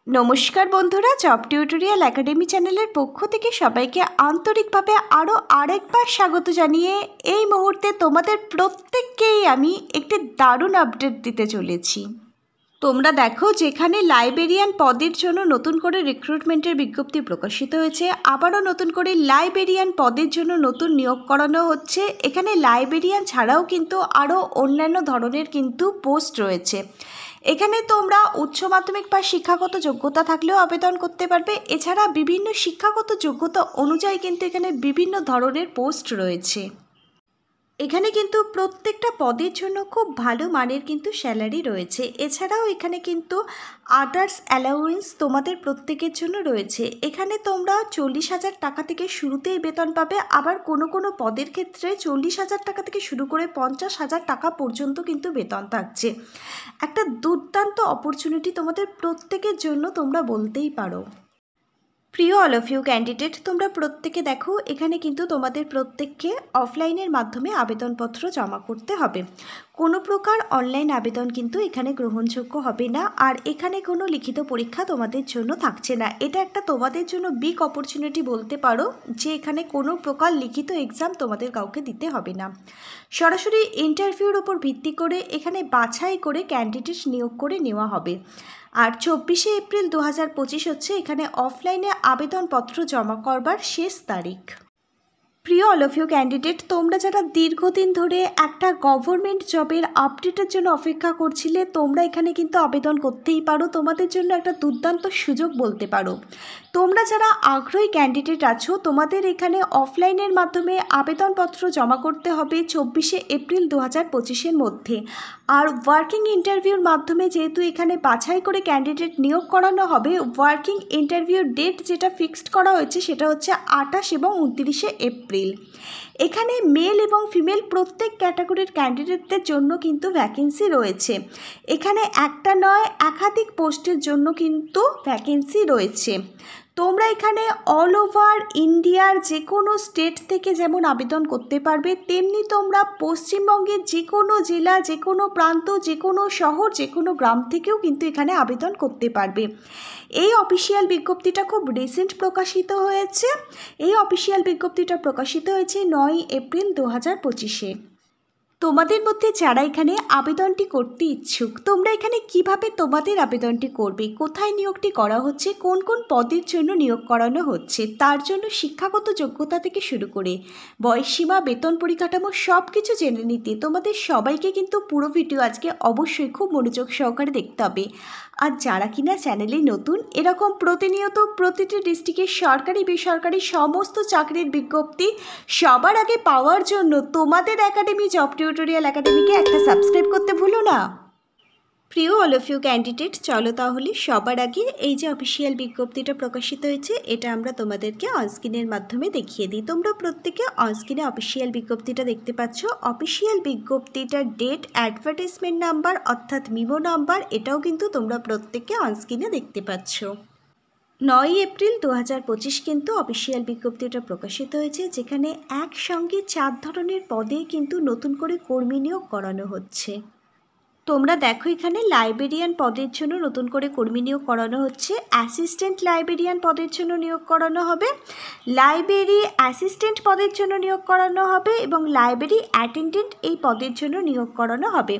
নমস্কার বন্ধুরা, job tutorial academy চ্যানেলের পক্ষ থেকে সবাইকে আন্তরিকভাবে আরও আরেকবার স্বাগত জানিয়ে এই মুহূর্তে তোমাদের প্রত্যেককেই আমি একটি দারুণ আপডেট দিতে চলেছি। তোমরা দেখো, যেখানে লাইব্রেরিয়ান পদের জন্য নতুন করে রিক্রুটমেন্টের বিজ্ঞপ্তি প্রকাশিত হয়েছে, আবারও নতুন করে লাইব্রেরিয়ান পদের জন্য নতুন নিয়োগ করানো হচ্ছে। এখানে লাইব্রেরিয়ান ছাড়াও কিন্তু আরও অন্যান্য ধরনের কিন্তু পোস্ট রয়েছে। এখানে তোমরা উচ্চ মাধ্যমিক বা শিক্ষাগত যোগ্যতা থাকলেও আবেদন করতে পারবে। এছাড়া বিভিন্ন শিক্ষাগত যোগ্যতা অনুযায়ী কিন্তু এখানে বিভিন্ন ধরনের পোস্ট রয়েছে। এখানে কিন্তু প্রত্যেকটা পদের জন্য খুব ভালো মানের কিন্তু স্যালারি রয়েছে। এছাড়াও এখানে কিন্তু আদার্স অ্যালাউয়েন্স তোমাদের প্রত্যেকের জন্য রয়েছে। এখানে তোমরা 40,000 টাকা থেকে শুরুতেই বেতন পাবে, আবার কোনো কোনো পদের ক্ষেত্রে 40,000 টাকা থেকে শুরু করে 50,000 টাকা পর্যন্ত কিন্তু বেতন থাকছে। একটা দুর্দান্ত অপরচুনিটি তোমাদের প্রত্যেকের জন্য, তোমরা বলতেই পারো। প্রিয় অল অফ ইউ ক্যান্ডিডেট, তোমরা প্রত্যেকে দেখো, এখানে কিন্তু তোমাদের প্রত্যেককে অফলাইনের মাধ্যমে আবেদনপত্র জমা করতে হবে। কোনো প্রকার অনলাইন আবেদন কিন্তু এখানে গ্রহণযোগ্য হবে না, আর এখানে কোনো লিখিত পরীক্ষা তোমাদের জন্য থাকছে না। এটা একটা তোমাদের জন্য বিগ অপরচুনিটি বলতে পারো, যে এখানে কোনো প্রকার লিখিত এক্সাম তোমাদের কাউকে দিতে হবে না। সরাসরি ইন্টারভিউর ওপর ভিত্তি করে এখানে বাছাই করে ক্যান্ডিডেট নিয়োগ করে নেওয়া হবে। আর 24শে এপ্রিল 2025 হচ্ছে এখানে অফলাইনে আবেদনপত্র জমা করবার শেষ তারিখ। প্রিয় অল অফ ইউ ক্যান্ডিডেট, তোমরা যারা দীর্ঘদিন ধরে একটা গভর্নমেন্ট জবের আপডেটের জন্য অপেক্ষা করছিলে, তোমরা এখানে কিন্তু আবেদন করতেই পারো। তোমাদের জন্য একটা দুর্দান্ত সুযোগ বলতে পারো। তোমরা যারা আগ্রহী ক্যান্ডিডেট আছো, তোমাদের এখানে অফলাইনের মাধ্যমে আবেদনপত্র জমা করতে হবে 24শে এপ্রিল 2025-এর মধ্যে। আর ওয়ার্কিং ইন্টারভিউর মাধ্যমে যেহেতু এখানে বাছাই করে ক্যান্ডিডেট নিয়োগ করানো হবে, ওয়ার্কিং ইন্টারভিউর ডেট যেটা ফিক্সড করা হয়েছে সেটা হচ্ছে 28 এবং 29শে এপ্রিল। এখানে মেল এবং ফিমেল প্রত্যেক ক্যাটাগরির ক্যান্ডিডেটদের জন্য কিন্তু ভ্যাকেন্সি রয়েছে। এখানে একটা নয়, একাধিক পোস্টের জন্য কিন্তু ভ্যাকেন্সি রয়েছে। তোমরা এখানে অল ওভার ইন্ডিয়ার যে কোনো স্টেট থেকে যেমন আবেদন করতে পারবে, তেমনি তোমরা পশ্চিমবঙ্গের যে কোনো জেলা, যে কোনো প্রান্ত, যে কোনো শহর, যে কোনো গ্রাম থেকেও কিন্তু এখানে আবেদন করতে পারবে। এই অফিসিয়াল বিজ্ঞপ্তিটা খুব রিসেন্ট প্রকাশিত হয়েছে। এই অফিসিয়াল বিজ্ঞপ্তিটা প্রকাশিত হয়েছে 9 এপ্রিল 2025-এ। তোমাদের মধ্যে যারা এখানে আবেদনটি করতে ইচ্ছুক, তোমরা এখানে কিভাবে তোমাদের আবেদনটি করবে, কোথায় নিয়োগটি করা হচ্ছে, কোন কোন পদের জন্য নিয়োগ করানো হচ্ছে, তার জন্য শিক্ষাগত যোগ্যতা থেকে শুরু করে বয়সসীমা, বেতন পরিকাঠামো সব কিছু জেনে নিতে তোমাদের সবাইকে কিন্তু পুরো ভিডিও আজকে অবশ্যই খুব মনোযোগ সহকারে দেখতে হবে। আর যারা কিনা চ্যানেলে নতুন, এরকম প্রতিনিয়ত প্রতিটি ডিস্ট্রিক্টের সরকারি বেসরকারি সমস্ত চাকরির বিজ্ঞপ্তি সবার আগে পাওয়ার জন্য তোমাদের একাডেমি জব টিউটোরিয়াল একাডেমিকে একটা সাবস্ক্রাইব করতে ভুলো না। প্রিয় অল অফ ইউ ক্যান্ডিডেট, চলো তাহলে সবার আগে এই যে অফিসিয়াল বিজ্ঞপ্তিটা প্রকাশিত হয়েছে, এটা আমরা তোমাদেরকে অনস্ক্রিনের মাধ্যমে দেখিয়ে দিই। তোমরা প্রত্যেকে অনস্ক্রিনে অফিসিয়াল বিজ্ঞপ্তিটা দেখতে পাচ্ছ। অফিসিয়াল বিজ্ঞপ্তিটার ডেট, অ্যাডভার্টাইজমেন্ট নাম্বার অর্থাৎ মিমো নাম্বার, এটাও কিন্তু তোমরা প্রত্যেকে অনস্ক্রিনে দেখতে পাচ্ছ। 9 এপ্রিল 2025 কিন্তু অফিসিয়াল বিজ্ঞপ্তিটা প্রকাশিত হয়েছে, যেখানে একসঙ্গে 4 ধরনের পদে কিন্তু নতুন করে কর্মী নিয়োগ করানো হচ্ছে। তোমরা দেখো, এখানে লাইব্রেরিয়ান পদের জন্য নতুন করে কর্মী নিয়োগ করানো হচ্ছে, অ্যাসিস্ট্যান্ট লাইব্রেরিয়ান পদের জন্য নিয়োগ করানো হবে, লাইব্রেরি অ্যাসিস্ট্যান্ট পদের জন্য নিয়োগ করানো হবে এবং লাইব্রেরি অ্যাটেন্ডেন্ট এই পদের জন্য নিয়োগ করানো হবে।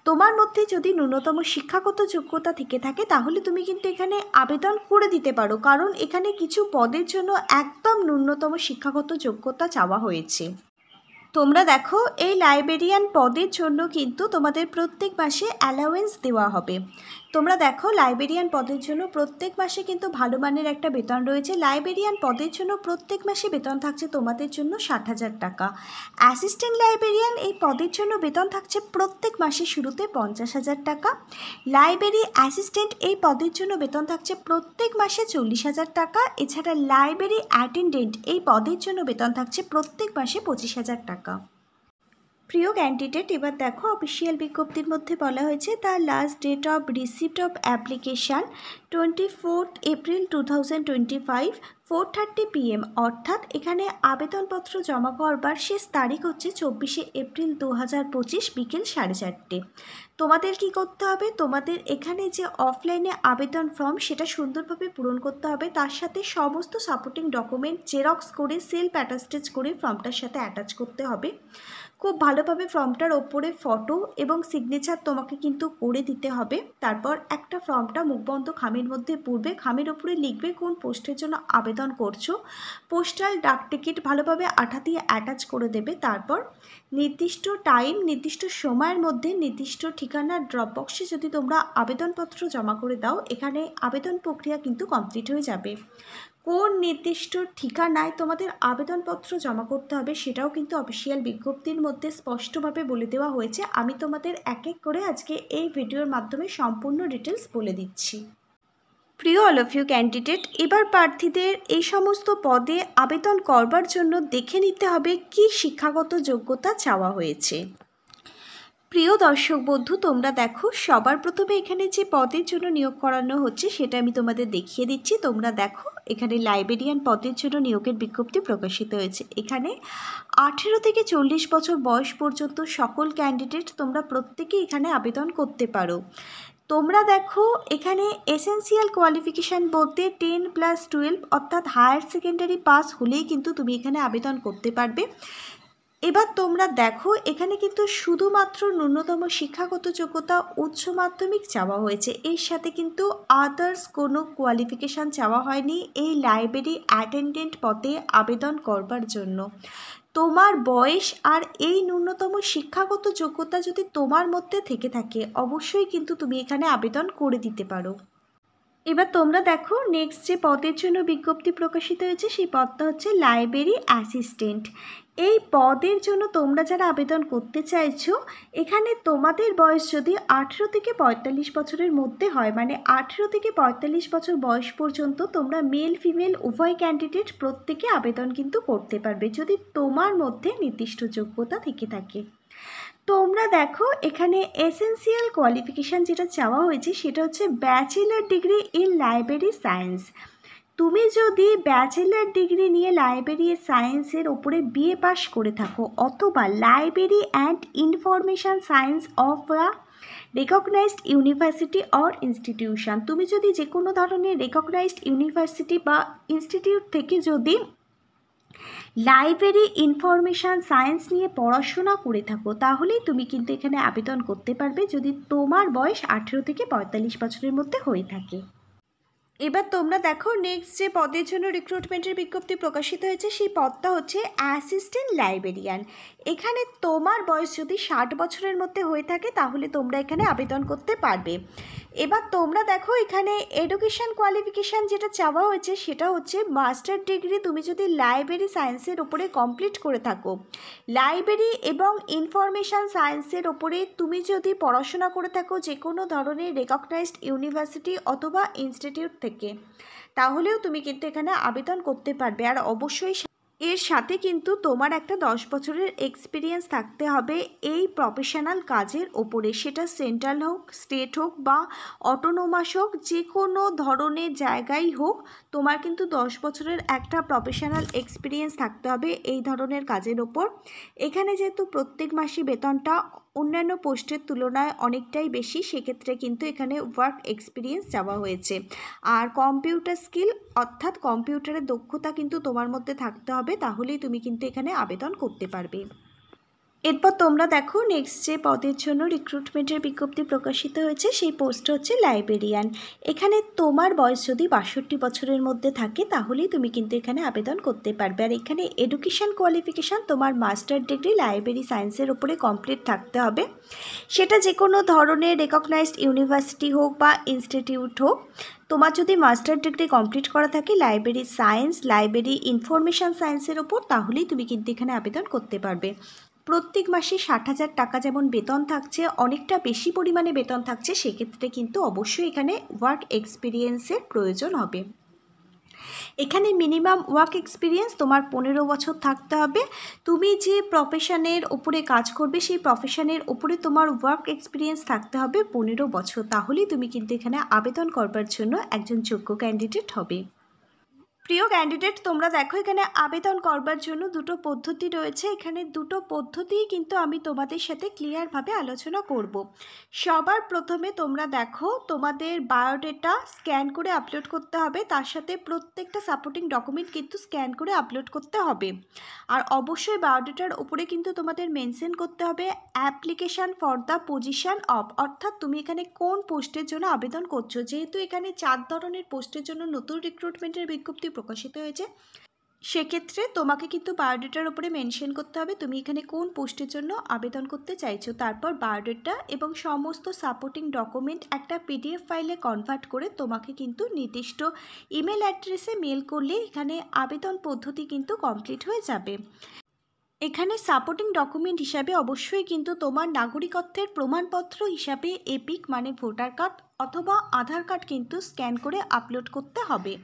তোমার মধ্যে যদি ন্যূনতম শিক্ষাগত যোগ্যতা থেকে থাকে, তাহলে তুমি কিন্তু এখানে আবেদন করে দিতে পারো, কারণ এখানে কিছু পদের জন্য একদম ন্যূনতম শিক্ষাগত যোগ্যতা চাওয়া হয়েছে। তোমরা দেখো, এই লাইব্রেরিয়ান পদের জন্য কিন্তু তোমাদের প্রত্যেক মাসে অ্যালাউয়েন্স দেওয়া হবে। তোমরা দেখো, লাইব্রেরিয়ান পদের জন্য প্রত্যেক মাসে কিন্তু ভালো মানের একটা বেতন রয়েছে। লাইব্রেরিয়ান পদের জন্য প্রত্যেক মাসে বেতন থাকছে তোমাদের জন্য 60,000 টাকা। অ্যাসিস্ট্যান্ট লাইব্রেরিয়ান এই পদের জন্য বেতন থাকছে প্রত্যেক মাসে শুরুতে 50,000 টাকা। লাইব্রেরি অ্যাসিস্ট্যান্ট এই পদের জন্য বেতন থাকছে প্রত্যেক মাসে 40,000 টাকা। এছাড়া লাইব্রেরি অ্যাটেন্ডেন্ট এই পদের জন্য বেতন থাকছে প্রত্যেক মাসে 25,000 টাকা। প্রিয় ক্যান্ডিডেট, এবার দেখো অফিসিয়াল বিজ্ঞপ্তির মধ্যে বলা হয়েছে the last date of receipt of application 24 April 2025 4:30 PM, অর্থাৎ এখানে আবেদনপত্র জমা করবার শেষ তারিখ হচ্ছে 24 এপ্রিল 2025 বিকেল 4:30। তোমাদের কি করতে হবে, তোমাদের এখানে যে অফলাইনে আবেদন ফর্ম সেটা সুন্দরভাবে পূরণ করতে হবে, তার সাথে সমস্ত সাপোর্টিং ডকুমেন্ট জেরক্স করে সেলফ অ্যাটাস্টেজ করে ফর্মটার সাথে অ্যাটাচ করতে হবে। খুব ভালোভাবে ফর্মটার ওপরে ফটো এবং সিগনেচার তোমাকে কিন্তু করে দিতে হবে। তারপর একটা ফর্মটা মুখবন্ধ খামের মধ্যে পুরবে, খামের ওপরে লিখবে কোন পোস্টের জন্য আবেদন করছো, পোস্টাল ডাক টিকিট ভালোভাবে আঠা দিয়ে অ্যাটাচ করে দেবে। তারপর নির্দিষ্ট টাইম, নির্দিষ্ট সময়ের মধ্যে নির্দিষ্ট ঠিকানার ড্রপ বক্সে যদি তোমরা আবেদনপত্র জমা করে দাও, এখানে আবেদন প্রক্রিয়া কিন্তু কমপ্লিট হয়ে যাবে। কোন নির্দিষ্ট ঠিকানায় তোমাদের আবেদনপত্র জমা করতে হবে সেটাও কিন্তু অফিসিয়াল বিজ্ঞপ্তির মধ্যে স্পষ্টভাবে বলে দেওয়া হয়েছে। আমি তোমাদের এক এক করে আজকে এই ভিডিওর মাধ্যমে সম্পূর্ণ ডিটেলস বলে দিচ্ছি। প্রিয় অল অফ ইউ ক্যান্ডিডেট, এবার প্রার্থীদের এই সমস্ত পদে আবেদন করবার জন্য দেখে নিতে হবে কি শিক্ষাগত যোগ্যতা চাওয়া হয়েছে। প্রিয় দর্শক বন্ধু, তোমরা দেখো সবার প্রথমে এখানে যে পদের জন্য নিয়োগ করানো হচ্ছে সেটা আমি তোমাদের দেখিয়ে দিচ্ছি। তোমরা দেখো এখানে লাইব্রেরিয়ান পদের জন্য নিয়োগের বিজ্ঞপ্তি প্রকাশিত হয়েছে। এখানে 18 থেকে 40 বছর বয়স পর্যন্ত সকল ক্যান্ডিডেট তোমরা প্রত্যেকেই এখানে আবেদন করতে পারো। তোমরা দেখো এখানে এসেন্সিয়াল কোয়ালিফিকেশান বলতে 10+12 অর্থাৎ হায়ার সেকেন্ডারি পাস হলেই কিন্তু তুমি এখানে আবেদন করতে পারবে। এবার তোমরা দেখো এখানে কিন্তু শুধুমাত্র ন্যূনতম শিক্ষাগত যোগ্যতা উচ্চ মাধ্যমিক চাওয়া হয়েছে, এর সাথে কিন্তু আদার্স কোনো কোয়ালিফিকেশান চাওয়া হয়নি এই লাইব্রেরি অ্যাটেন্ডেন্ট পদে আবেদন করবার জন্য। তোমার বয়স আর এই ন্যূনতম শিক্ষাগত যোগ্যতা যদি তোমার মধ্যে থেকে থাকে অবশ্যই কিন্তু তুমি এখানে আবেদন করে দিতে পারো। এবার তোমরা দেখো নেক্সট যে পদের জন্য বিজ্ঞপ্তি প্রকাশিত হয়েছে সেই পদটা হচ্ছে লাইব্রেরি অ্যাসিস্ট্যান্ট। এই পদের জন্য তোমরা যারা আবেদন করতে চাইছো, এখানে তোমাদের বয়স যদি 18 থেকে 45 বছরের মধ্যে হয়, মানে 18 থেকে 45 বছর বয়স পর্যন্ত তোমরা মেল ফিমেল উভয় ক্যান্ডিডেট প্রত্যেকে আবেদন কিন্তু করতে পারবে যদি তোমার মধ্যে নির্দিষ্ট যোগ্যতা থেকে থাকে। তোমরা দেখো এখানে এসেন্সিয়াল কোয়ালিফিকেশান যেটা চাওয়া হয়েছে সেটা হচ্ছে bachelor degree in library science. তুমি যদি ব্যাচেলার ডিগ্রি নিয়ে লাইব্রেরি সায়েন্সের ওপরে বিএ পাস করে থাকো অথবা library and information science of a recognized university or institution, তুমি যদি যে কোনো ধরনের রেকগনাইজড ইউনিভার্সিটি বা ইনস্টিটিউট থেকে যদি লাইব্রেরি ইনফরমেশান সায়েন্স নিয়ে পড়াশোনা করে থাকো তাহলেই তুমি কিন্তু এখানে আবেদন করতে পারবে যদি তোমার বয়স 18 থেকে 45 বছরের মধ্যে হয়ে থাকে। এবার তোমরা দেখো নেক্সট যে পদের জন্য রিক্রুটমেন্টের বিজ্ঞপ্তি প্রকাশিত হয়েছে সেই পদটা হচ্ছে অ্যাসিস্ট্যান্ট লাইব্রেরিয়ান। এখানে তোমার বয়স যদি 60 বছরের মধ্যে হয়ে থাকে তাহলে তোমরা এখানে আবেদন করতে পারবে। এবার তোমরা দেখো এখানে এডুকেশান কোয়ালিফিকেশান যেটা চাওয়া হয়েছে সেটা হচ্ছে মাস্টার ডিগ্রি তুমি যদি লাইব্রেরি সায়েন্সের ওপরে কমপ্লিট করে থাকো, লাইব্রেরি এবং ইনফরমেশান সায়েন্সের ওপরে তুমি যদি পড়াশোনা করে থাকো যে কোনো ধরনের রেকগনাইজড ইউনিভার্সিটি অথবা ইনস্টিটিউট থেকে, তাহলেও তুমি কিন্তু এখানে আবেদন করতে পারবে। আর অবশ্যই এর সাথে কিন্তু তোমার একটা 10 বছরের এক্সপিরিয়েন্স থাকতে হবে এই প্রফেশনাল কাজের ওপরে, সেটা সেন্ট্রাল হোক, স্টেট হোক বা অটোনোমাস হোক, যে কোনো ধরনের জায়গায় হোক তোমার কিন্তু 10 বছরের একটা প্রফেশনাল এক্সপিরিয়েন্স থাকতে হবে এই ধরনের কাজের ওপর। এখানে যেহেতু প্রত্যেক মাসে বেতনটা অন্যান্য পোস্টের তুলনায় অনেকটাই বেশি, সেক্ষেত্রে কিন্তু এখানে ওয়ার্ক এক্সপিরিয়েন্স চাওয়া হয়েছে। আর কম্পিউটার স্কিল অর্থাৎ কম্পিউটারের দক্ষতা কিন্তু তোমার মধ্যে থাকতে হবে, তাহলেই তুমি কিন্তু এখানে আবেদন করতে পারবে। এরপর তোমরা দেখো নেক্সট যে পদের জন্য রিক্রুটমেন্টের বিজ্ঞপ্তি প্রকাশিত হয়েছে সেই পোস্ট হচ্ছে লাইব্রেরিয়ান। এখানে তোমার বয়স যদি 62 বছরের মধ্যে থাকে তাহলেই তুমি কিন্তু এখানে আবেদন করতে পারবে। আর এখানে এডুকেশান কোয়ালিফিকেশান তোমার মাস্টার ডিগ্রি লাইব্রেরি সায়েন্সের ওপরে কমপ্লিট থাকতে হবে, সেটা যে কোনো ধরনের রেকগনাইজড ইউনিভার্সিটি হোক বা ইনস্টিটিউট হোক। তোমার যদি মাস্টার ডিগ্রি কমপ্লিট করা থাকে লাইব্রেরি সায়েন্স, লাইব্রেরি ইনফরমেশান সায়েন্সের ওপর, তাহলেই তুমি কিন্তু এখানে আবেদন করতে পারবে। প্রত্যেক মাসে 60,000 টাকা যেমন বেতন থাকছে, অনেকটা বেশি পরিমাণে বেতন থাকছে, সেক্ষেত্রে কিন্তু অবশ্যই এখানে ওয়ার্ক এক্সপিরিয়েন্সের প্রয়োজন হবে। এখানে মিনিমাম ওয়ার্ক এক্সপিরিয়েন্স তোমার 15 বছর থাকতে হবে। তুমি যে প্রফেশনের উপরে কাজ করবে সেই প্রফেশনের উপরে তোমার ওয়ার্ক এক্সপিরিয়েন্স থাকতে হবে 15 বছর, তাহলেই তুমি কিন্তু এখানে আবেদন করবার জন্য একজন যোগ্য ক্যান্ডিডেট হবে। প্রিয় ক্যান্ডিডেট, তোমরা দেখো এখানে আবেদন করবার জন্য দুটো পদ্ধতি রয়েছে। এখানে দুটো পদ্ধতিই কিন্তু আমি তোমাদের সাথে ক্লিয়ারভাবে আলোচনা করব। সবার প্রথমে তোমরা দেখো তোমাদের বায়োডেটা স্ক্যান করে আপলোড করতে হবে, তার সাথে প্রত্যেকটা সাপোর্টিং ডকুমেন্ট কিন্তু স্ক্যান করে আপলোড করতে হবে। আর অবশ্যই বায়োডেটার উপরে কিন্তু তোমাদের মেনশন করতে হবে application for the position of, অর্থাৎ তুমি এখানে কোন পোস্টের জন্য আবেদন করছো। যেহেতু এখানে 4 ধরনের পোস্টের জন্য নতুন রিক্রুটমেন্টের বিজ্ঞপ্তি প্রকাশিত হয়েছে, সেক্ষেত্রে তোমাকে কিন্তু বায়োডেটার উপরে মেনশন করতে হবে তুমি এখানে কোন পোস্টের জন্য আবেদন করতে চাইছো। তারপর বায়োডেটা এবং সমস্ত সাপোর্টিং ডকুমেন্ট একটা পিডিএফ ফাইলে কনভার্ট করে তোমাকে কিন্তু নির্দিষ্ট ইমেল অ্যাড্রেসে মেল করলে এখানে আবেদন পদ্ধতি কিন্তু কমপ্লিট হয়ে যাবে। এখানে সাপোর্টিং ডকুমেন্ট হিসাবে অবশ্যই কিন্তু তোমার নাগরিকত্বের প্রমাণপত্র হিসাবে এপিক মানে ভোটার কার্ড অথবা আধার কার্ড কিন্তু স্ক্যান করে আপলোড করতে হবে।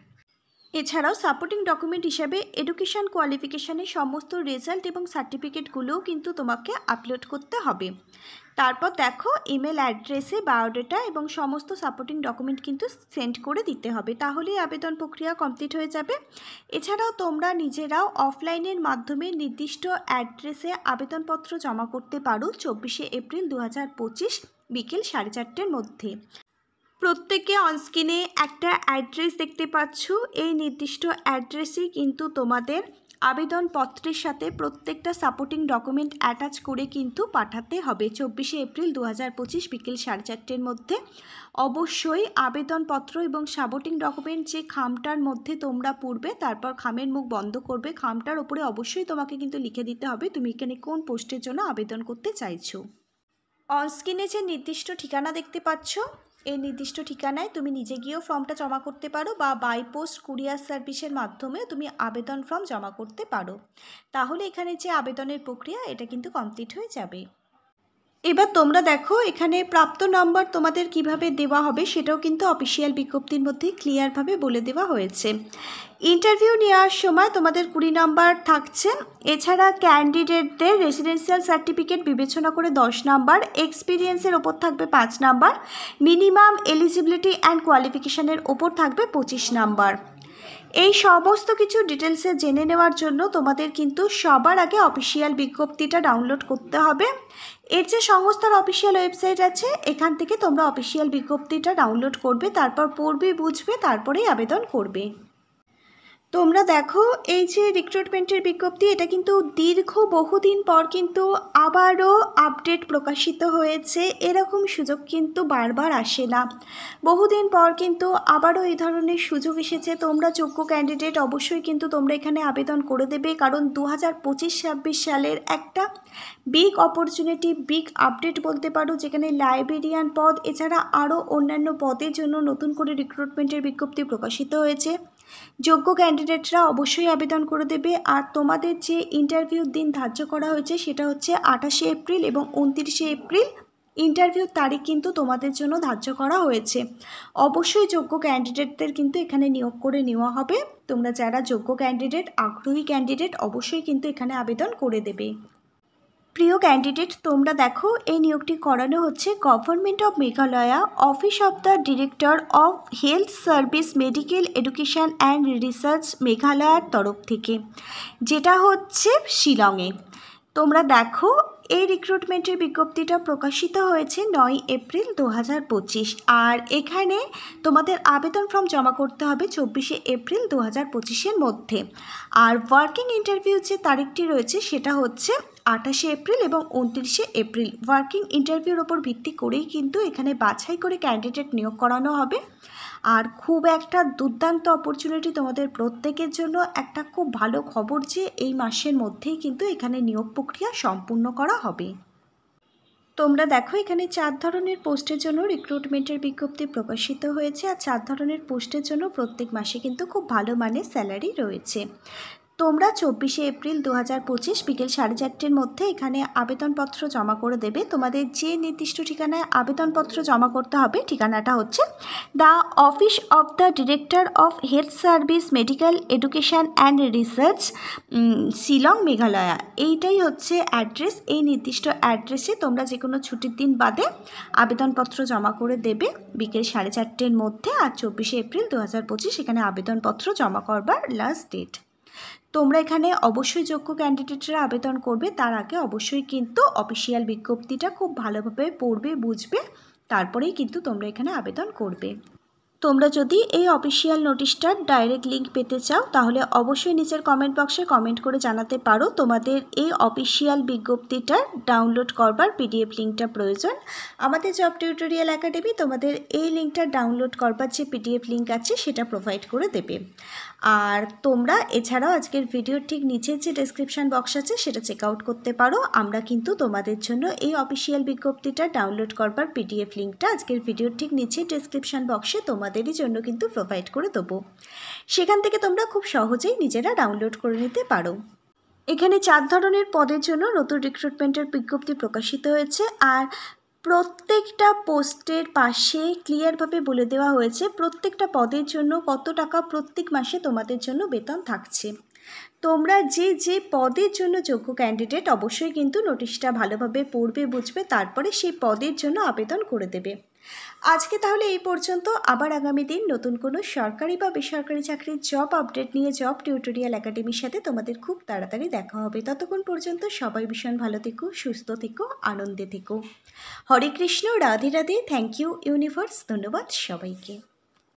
এছাড়াও সাপোর্টিং ডকুমেন্ট হিসাবে এডুকেশন কোয়ালিফিকেশানের সমস্ত রেজাল্ট এবং সার্টিফিকেটগুলোও কিন্তু তোমাকে আপলোড করতে হবে। তারপর দেখো ইমেল অ্যাড্রেসে বায়োডেটা এবং সমস্ত সাপোর্টিং ডকুমেন্ট কিন্তু সেন্ড করে দিতে হবে, তাহলেই আবেদন প্রক্রিয়া কমপ্লিট হয়ে যাবে। এছাড়াও তোমরা নিজেরাও অফলাইনের মাধ্যমে নির্দিষ্ট অ্যাড্রেসে আবেদনপত্র জমা করতে পারো 24শে এপ্রিল 2025 বিকেল 4:30টার মধ্যে। প্রত্যেকে অনস্ক্রিনে একটা অ্যাড্রেস দেখতে পাচ্ছ, এই নির্দিষ্ট অ্যাড্রেসেই কিন্তু তোমাদের আবেদনপত্রের সাথে প্রত্যেকটা সাপোর্টিং ডকুমেন্ট অ্যাটাচ করে কিন্তু পাঠাতে হবে 24শে এপ্রিল 2025 বিকেল 4:30টার মধ্যে। অবশ্যই আবেদনপত্র এবং সাপোর্টিং ডকুমেন্ট যে খামটার মধ্যে তোমরা পড়বে, তারপর খামের মুখ বন্ধ করবে, খামটার ওপরে অবশ্যই তোমাকে কিন্তু লিখে দিতে হবে তুমি এখানে কোন পোস্টের জন্য আবেদন করতে চাইছো। অনস্ক্রিনে যে নির্দিষ্ট ঠিকানা দেখতে পাচ্ছ, এই নির্দিষ্ট ঠিকানায় তুমি নিজে গিয়েও ফর্মটা জমা করতে পারো বা বাই পোস্ট কুরিয়ার সার্ভিসের মাধ্যমে তুমি আবেদন ফর্ম জমা করতে পারো, তাহলে এখানে যে আবেদনের প্রক্রিয়া এটা কিন্তু কমপ্লিট হয়ে যাবে। এবার তোমরা দেখো এখানে প্রাপ্ত নম্বর তোমাদের কিভাবে দেওয়া হবে সেটাও কিন্তু অফিসিয়াল বিজ্ঞপ্তির মধ্যে ক্লিয়ারভাবে বলে দেওয়া হয়েছে। ইন্টারভিউ নেওয়ার সময় তোমাদের 20 নম্বর থাকছে। এছাড়া ক্যান্ডিডেটদের রেসিডেন্সিয়াল সার্টিফিকেট বিবেচনা করে 10 নম্বর, এক্সপিরিয়েন্সের ওপর থাকবে 5 নম্বর, মিনিমাম এলিজিবিলিটি অ্যান্ড কোয়ালিফিকেশানের ওপর থাকবে 25 নম্বর। এই সমস্ত কিছু ডিটেলসে জেনে নেওয়ার জন্য তোমাদের কিন্তু সবার আগে অফিসিয়াল বিজ্ঞপ্তিটা ডাউনলোড করতে হবে। এর যে সংস্থার অফিসিয়াল ওয়েবসাইট আছে এখান থেকে তোমরা অফিসিয়াল বিজ্ঞপ্তিটা ডাউনলোড করবে, তারপর পড়বে বুঝবে, তারপরেই আবেদন করবে। তোমরা দেখো এই যে রিক্রুটমেন্টের বিজ্ঞপ্তি এটা কিন্তু দীর্ঘ বহুদিন পর কিন্তু আবারও আপডেট প্রকাশিত হয়েছে। এরকম সুযোগ কিন্তু বারবার আসে না, বহুদিন পর কিন্তু আবারও এই ধরনের সুযোগ এসেছে। তোমরা যোগ্য ক্যান্ডিডেট অবশ্যই কিন্তু তোমরা এখানে আবেদন করে দেবে, কারণ 2025-26 সালের একটা বিগ অপরচুনিটি, বিগ আপডেট বলতে পারো, যেখানে লাইব্রেরিয়ান পদ এছাড়া আরও অন্যান্য পদের জন্য নতুন করে রিক্রুটমেন্টের বিজ্ঞপ্তি প্রকাশিত হয়েছে। যোগ্য ক্যান্ডিডেটরা অবশ্যই আবেদন করে দেবে। আর তোমাদের যে ইন্টারভিউর দিন ধার্য করা হয়েছে সেটা হচ্ছে 28শে এপ্রিল এবং 29শে এপ্রিল ইন্টারভিউর তারিখ কিন্তু তোমাদের জন্য ধার্য করা হয়েছে। অবশ্যই যোগ্য ক্যান্ডিডেটদের কিন্তু এখানে নিয়োগ করে নেওয়া হবে। তোমরা যারা যোগ্য ক্যান্ডিডেট, আগ্রহী ক্যান্ডিডেট অবশ্যই কিন্তু এখানে আবেদন করে দেবে। প্রিয় ক্যান্ডিডেট, তোমরা দেখো এই নিয়োগটি করানো হচ্ছে government of Meghalaya office of the director of health service medical education and research মেঘালয়ার তরফ থেকে, যেটা হচ্ছে শিলংয়ে। তোমরা দেখো এই রিক্রুটমেন্টের বিজ্ঞপ্তিটা প্রকাশিত হয়েছে 9 এপ্রিল 2025, আর এখানে তোমাদের আবেদন ফর্ম জমা করতে হবে 24শে এপ্রিল 2025-এর মধ্যে। আর ওয়ার্কিং ইন্টারভিউ যে তারিখটি রয়েছে সেটা হচ্ছে 28শে এপ্রিল এবং 29শে এপ্রিল। ওয়ার্কিং ইন্টারভিউর ওপর ভিত্তি করেই কিন্তু এখানে বাছাই করে ক্যান্ডিডেট নিয়োগ করানো হবে। আর খুব একটা দুর্দান্ত অপরচুনিটি তোমাদের প্রত্যেকের জন্য, একটা খুব ভালো খবর যে এই মাসের মধ্যেই কিন্তু এখানে নিয়োগ প্রক্রিয়া সম্পূর্ণ করা হবে। তোমরা দেখো এখানে 4 ধরনের পোস্টের জন্য রিক্রুটমেন্টের বিজ্ঞপ্তি প্রকাশিত হয়েছে, আর 4 ধরনের পোস্টের জন্য প্রত্যেক মাসে কিন্তু খুব ভালো মানের স্যালারি রয়েছে। তোমরা 24শে এপ্রিল 2025 বিকেল 4:30-র মধ্যে এখানে আবেদনপত্র জমা করে দেবে। তোমাদের যে নির্দিষ্ট ঠিকানায় আবেদনপত্র জমা করতে হবে ঠিকানাটা হচ্ছে the office of the director of health service medical education and research, Shillong, Meghalaya. এইটাই হচ্ছে অ্যাড্রেস। এই নির্দিষ্ট অ্যাড্রেসে তোমরা যে কোনো ছুটির দিন বাদে আবেদনপত্র জমা করে দেবে বিকেল 4:30-র মধ্যে। আর 24শে এপ্রিল 2025 এখানে আবেদনপত্র জমা করবার লাস্ট ডেট। তোমরা এখানে অবশ্যই যোগ্য ক্যান্ডিডেটরা আবেদন করবে, তার আগে অবশ্যই কিন্তু অফিসিয়াল বিজ্ঞপ্তিটা খুব ভালোভাবে পড়বে, বুঝবে, তারপরেই কিন্তু তোমরা এখানে আবেদন করবে। তোমরা যদি এই অফিসিয়াল নোটিশটার ডাইরেক্ট লিঙ্ক পেতে চাও তাহলে অবশ্যই নিচের কমেন্ট বক্সে কমেন্ট করে জানাতে পারো তোমাদের এই অফিসিয়াল বিজ্ঞপ্তিটার ডাউনলোড করবার পিডিএফ লিঙ্কটা প্রয়োজন। আমাদের জব টিউটোরিয়াল একাডেমি তোমাদের এই লিঙ্কটা ডাউনলোড করবার যে পিডিএফ লিঙ্ক আছে সেটা প্রোভাইড করে দেবে। আর তোমরা এছাড়াও আজকের ভিডিওর ঠিক নিচের যে ডেসক্রিপশান বক্স আছে সেটা চেক আউট করতে পারো। আমরা কিন্তু তোমাদের জন্য এই অফিসিয়াল বিজ্ঞপ্তিটা ডাউনলোড করবার পিডিএফ লিঙ্কটা আজকের ভিডিওর ঠিক নিচের ডেসক্রিপশান বক্সে তোমাদেরই জন্য কিন্তু প্রোভাইড করে দেবো। সেখান থেকে তোমরা খুব সহজেই নিজেরা ডাউনলোড করে নিতে পারো। এখানে 4 ধরনের পদের জন্য নতুন রিক্রুটমেন্টের বিজ্ঞপ্তি প্রকাশিত হয়েছে। আর প্রত্যেকটা পোস্টের পাশে ক্লিয়ারভাবে বলে দেওয়া হয়েছে প্রত্যেকটা পদের জন্য কত টাকা প্রত্যেক মাসে তোমাদের জন্য বেতন থাকছে। তোমরা যে যে পদের জন্য যোগ্য ক্যান্ডিডেট অবশ্যই কিন্তু নোটিশটা ভালোভাবে পড়বে, বুঝবে, তারপরে সেই পদের জন্য আবেদন করে দেবে। আজকে তাহলে এই পর্যন্ত। আবার আগামী দিন নতুন কোনো সরকারি বা বেসরকারি চাকরির জব আপডেট নিয়ে জব টিউটোরিয়াল একাডেমির সাথে তোমাদের খুব তাড়াতাড়ি দেখা হবে। ততক্ষণ পর্যন্ত সবাই ভীষণ ভালো থেকো, সুস্থ থেকো, আনন্দে থেকো। Hare Krishna, Radhe Radhe, thank you universe, ধন্যবাদ সবাইকে।